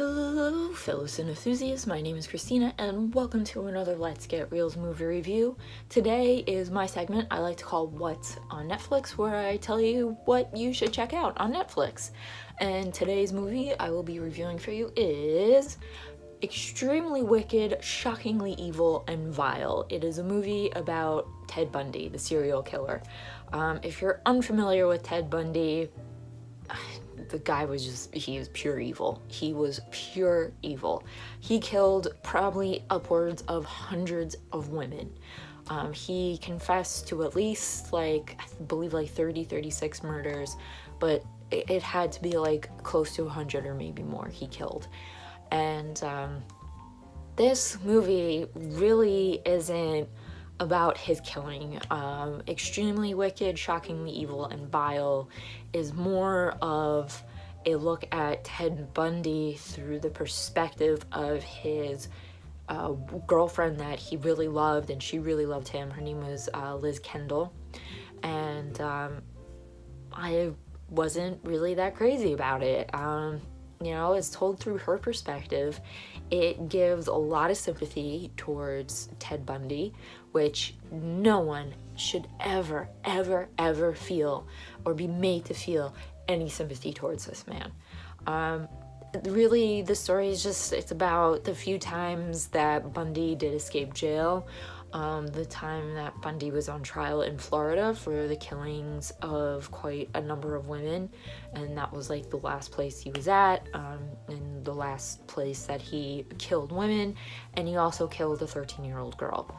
Hello fellow cine enthusiasts, my name is Christina and welcome to another Let's Get Reelz movie review. Today is my segment I like to call What's on Netflix, where I tell you what you should check out on Netflix. And today's movie I will be reviewing for you is Extremely Wicked, Shockingly Evil, and Vile. It is a movie about Ted Bundy, the serial killer. If you're unfamiliar with Ted Bundy, the guy was he was pure evil. He was pure evil. He killed probably upwards of hundreds of women. He confessed to at least I believe 36 murders, but it had to be close to 100 or maybe more he killed. And this movie really isn't about his killing. Extremely Wicked, Shockingly Evil, and Vile is more of a look at Ted Bundy through the perspective of his girlfriend that he really loved, and she really loved him. Her name was Liz Kendall, and I wasn't really that crazy about it. It's told through her perspective. It gives a lot of sympathy towards Ted Bundy, which no one should ever, ever, ever feel or be made to feel any sympathy towards this man. Really, the story is it's about the few times that Bundy did escape jail. The time that Bundy was on trial in Florida for the killings of quite a number of women, and that was the last place he was at, and the last place that he killed women, and he also killed a 13-year-old girl.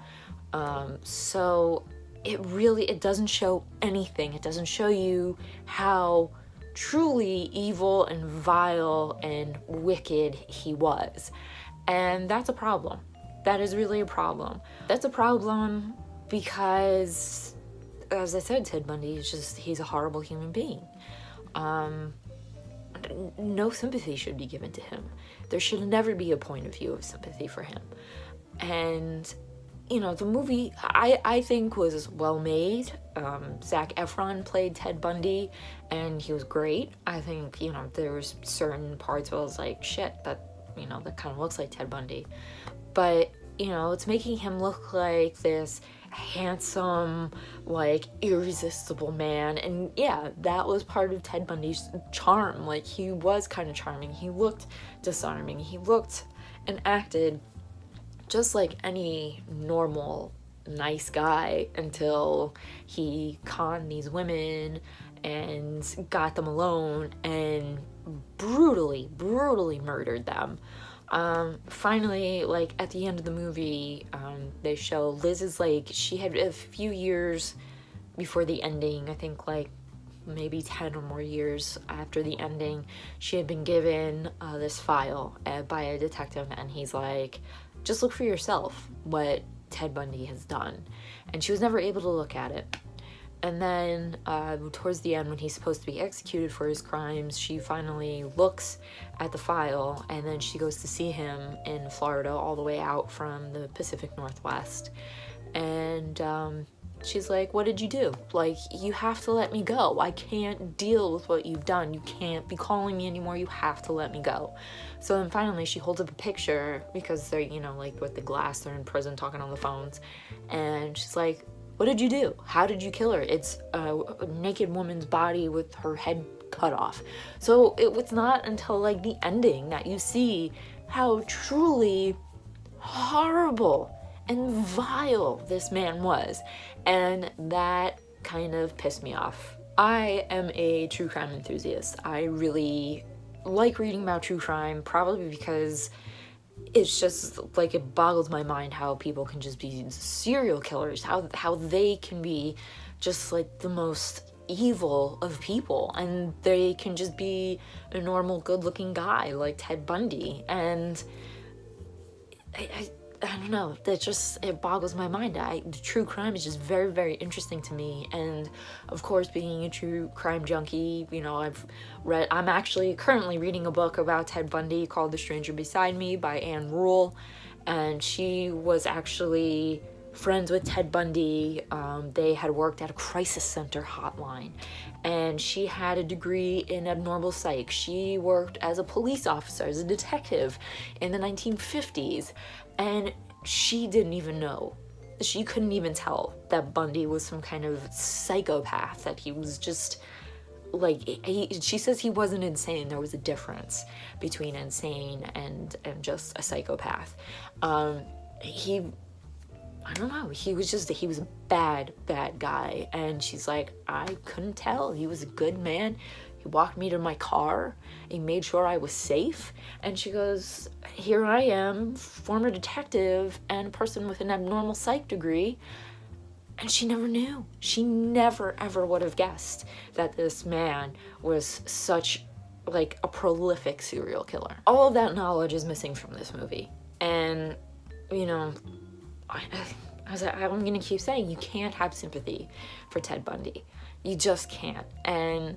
So it doesn't show anything. It doesn't show you how truly evil and vile and wicked he was, and that's a problem. That is really a problem. That's a problem because, as I said, Ted Bundy is he's a horrible human being. No sympathy should be given to him. There should never be a point of view of sympathy for him. And, the movie, I think, was well made. Zac Efron played Ted Bundy, and he was great. I think, there was certain parts where I was like, shit, that kind of looks like Ted Bundy. But, it's making him look like this handsome, irresistible man. And yeah, that was part of Ted Bundy's charm. He was kind of charming. He looked disarming. He looked and acted just like any normal, nice guy until he conned these women and got them alone and brutally murdered them. Finally, at the end of the movie, they show Liz is she had a few years before the ending, I think maybe 10 or more years after the ending, she had been given this file by a detective, and he's like, just look for yourself what Ted Bundy has done. And she was never able to look at it. And then towards the end, when he's supposed to be executed for his crimes, she finally looks at the file, and then she goes to see him in Florida, all the way out from the Pacific Northwest. And she's like, what did you do? You have to let me go. I can't deal with what you've done. You can't be calling me anymore. You have to let me go. So then finally she holds up a picture, because they're, with the glass, they're in prison talking on the phones. And she's like, what did you do? How did you kill her? It's a naked woman's body with her head cut off. So it was not until the ending that you see how truly horrible and vile this man was. And that kind of pissed me off. I am a true crime enthusiast. I really like reading about true crime, probably because it's just it boggles my mind how people can just be serial killers, how they can be just the most evil of people, and they can just be a normal good-looking guy like Ted Bundy. And I don't know, it boggles my mind. The true crime is just very, very interesting to me, and of course, being a true crime junkie, I'm actually currently reading a book about Ted Bundy called The Stranger Beside Me by Anne Rule, and she was actually friends with Ted Bundy. They had worked at a crisis center hotline, and she had a degree in abnormal psych. She worked as a police officer, as a detective in the 1950s, and she didn't even know. She couldn't even tell that Bundy was some kind of psychopath, that he was just like, she says he wasn't insane. There was a difference between insane and just a psychopath. I don't know, he was a bad guy. And she's like, I couldn't tell. He was a good man. He walked me to my car. He made sure I was safe. And she goes, here I am, former detective and a person with an abnormal psych degree. And she never knew. She never, ever would have guessed that this man was such, like, a prolific serial killer. All of that knowledge is missing from this movie. And, you know, I'm gonna keep saying, you can't have sympathy for Ted Bundy. You just can't. And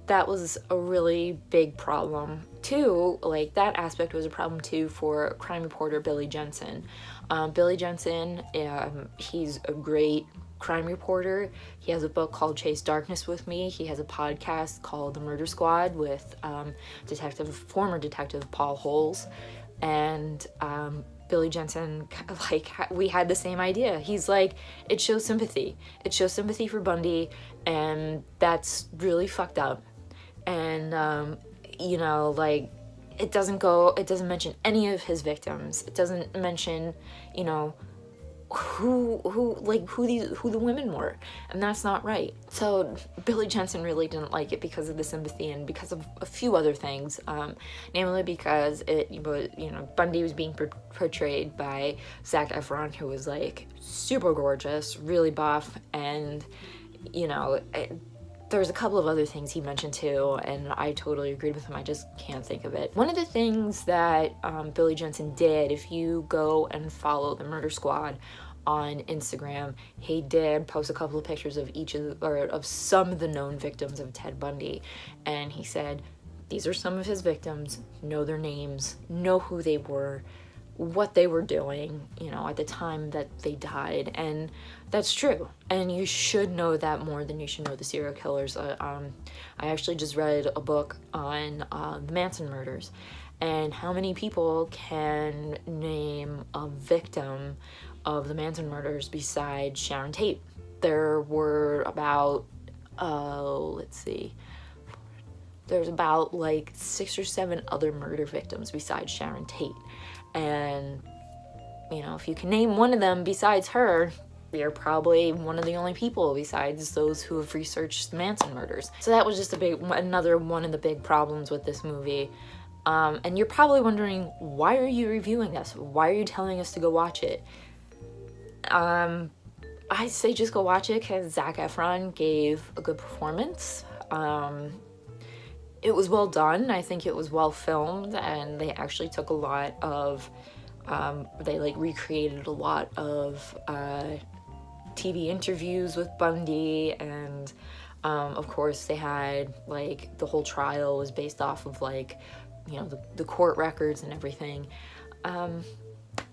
that was a really big problem too. Like, that aspect was a problem too for crime reporter Billy Jensen. Billy Jensen, he's a great crime reporter. He has a book called Chase Darkness with Me. He has a podcast called The Murder Squad with former detective Paul Holes. And Billy Jensen, like, we had the same idea. He's like, it shows sympathy. It shows sympathy for Bundy, and that's really fucked up. And, you know, like, it doesn't mention any of his victims. It doesn't mention, you know, who the women were, and that's not right. So Billy Jensen really didn't like it because of the sympathy and because of a few other things, namely because Bundy was being portrayed by Zac Efron, who was like super gorgeous, really buff, and you know, there's a couple of other things he mentioned too, and I totally agreed with him. I just can't think of it. One of the things that Billy Jensen did, if you go and follow the Murder Squad on Instagram, he did post a couple of pictures of of some of the known victims of Ted Bundy, and he said, these are some of his victims, know their names, know who they were, what they were doing, you know, at the time that they died. And that's true, and you should know that more than you should know the serial killers. I actually just read a book on the Manson murders, and how many people can name a victim of the Manson murders besides Sharon Tate? There were about there's about like 6 or 7 other murder victims besides Sharon Tate. And, you know, if you can name one of them besides her, you're probably one of the only people besides those who have researched the Manson murders. So that was just another one of the big problems with this movie. And you're probably wondering, why are you reviewing this? Why are you telling us to go watch it? I say just go watch it because Zac Efron gave a good performance. It was well done. I think it was well filmed, and they actually took a lot of, they like recreated a lot of TV interviews with Bundy, and of course they had like the whole trial was based off of like, you know, the court records and everything.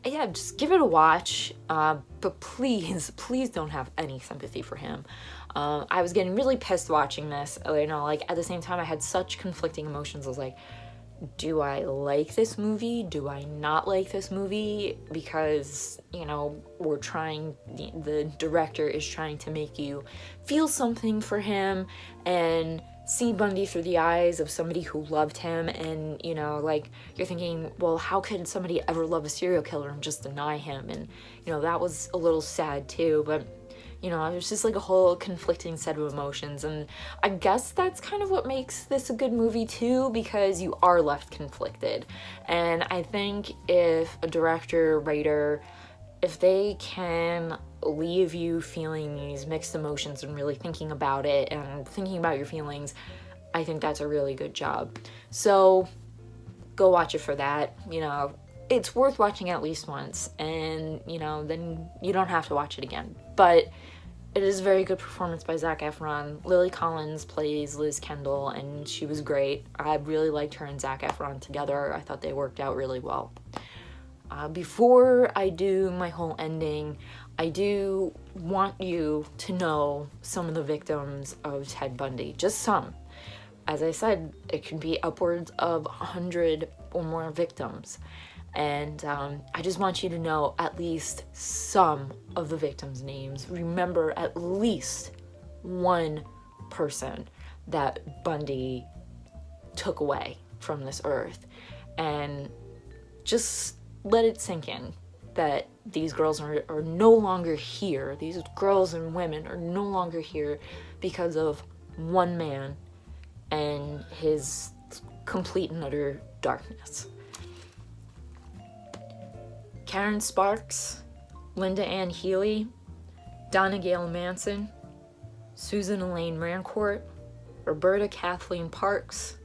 Yeah, just give it a watch, but please don't have any sympathy for him. I was getting really pissed watching this, you know, like at the same time I had such conflicting emotions. I was like, do I like this movie? Do I not like this movie? Because, you know, the director is trying to make you feel something for him and see Bundy through the eyes of somebody who loved him. And, you know, like, you're thinking, well, how could somebody ever love a serial killer and just deny him? And, you know, that was a little sad too, but, you know, it was just like a whole conflicting set of emotions. And I guess that's kind of what makes this a good movie too, because you are left conflicted. And I think if a director, writer, if they can leave you feeling these mixed emotions and really thinking about it and thinking about your feelings, I think that's a really good job. So go watch it for that. You know, it's worth watching at least once, and, you know, then you don't have to watch it again. But it is a very good performance by Zac Efron. Lily Collins plays Liz Kendall, and she was great. I really liked her and Zac Efron together. I thought they worked out really well. Before I do my whole ending, I do want you to know some of the victims of Ted Bundy, just some. As I said, it can be upwards of 100 or more victims. And I just want you to know at least some of the victims' names. Remember at least one person that Bundy took away from this earth. And just let it sink in that these girls are no longer here. These girls and women are no longer here because of one man and his complete and utter darkness. Karen Sparks, Linda Ann Healy, Donna Gail Manson, Susan Elaine Rancourt, Roberta Kathleen Parks,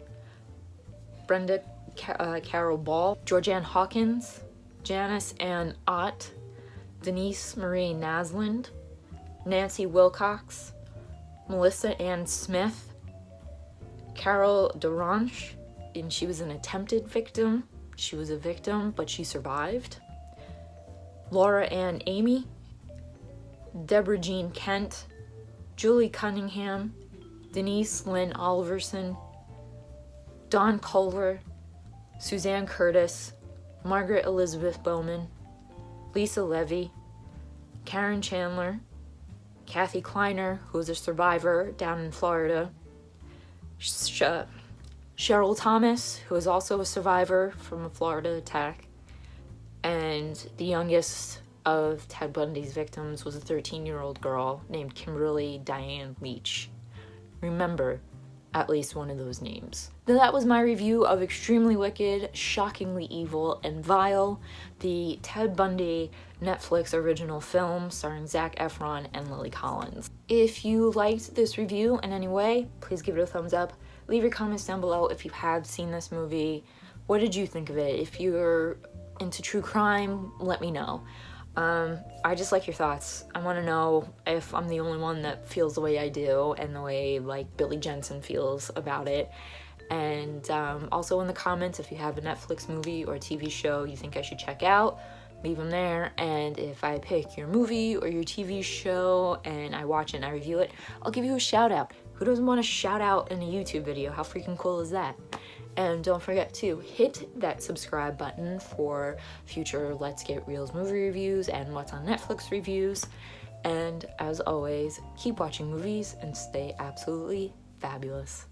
Brenda Carol Ball, Georgianne Hawkins, Janice Ann Ott, Denise Marie Nasland, Nancy Wilcox, Melissa Ann Smith, Carol Duranche, and she was an attempted victim. She was a victim, but she survived. Laura Ann Amy, Deborah Jean Kent, Julie Cunningham, Denise Lynn Oliverson, Dawn Kohler, Suzanne Curtis, Margaret Elizabeth Bowman, Lisa Levy, Karen Chandler, Kathy Kleiner, who was a survivor down in Florida, Cheryl Thomas, who was also a survivor from a Florida attack, and the youngest of Ted Bundy's victims was a 13-year-old girl named Kimberly Diane Leach. Remember at least one of those names. Now that was my review of Extremely Wicked, Shockingly Evil, and Vile, the Ted Bundy Netflix original film starring Zac Efron and Lily Collins. If you liked this review in any way, please give it a thumbs up. Leave your comments down below if you have seen this movie. What did you think of it? If you're into true crime, let me know. I just like your thoughts. I want to know if I'm the only one that feels the way I do and the way like Billy Jensen feels about it. And also in the comments, if you have a Netflix movie or TV show you think I should check out, leave them there. And if I pick your movie or your TV show and I watch it and I review it, I'll give you a shout out. Who doesn't want a shout out in a YouTube video? How freaking cool is that? And don't forget to hit that subscribe button for future Let's Get Reelz movie reviews and What's on Netflix reviews. And as always, keep watching movies and stay absolutely fabulous.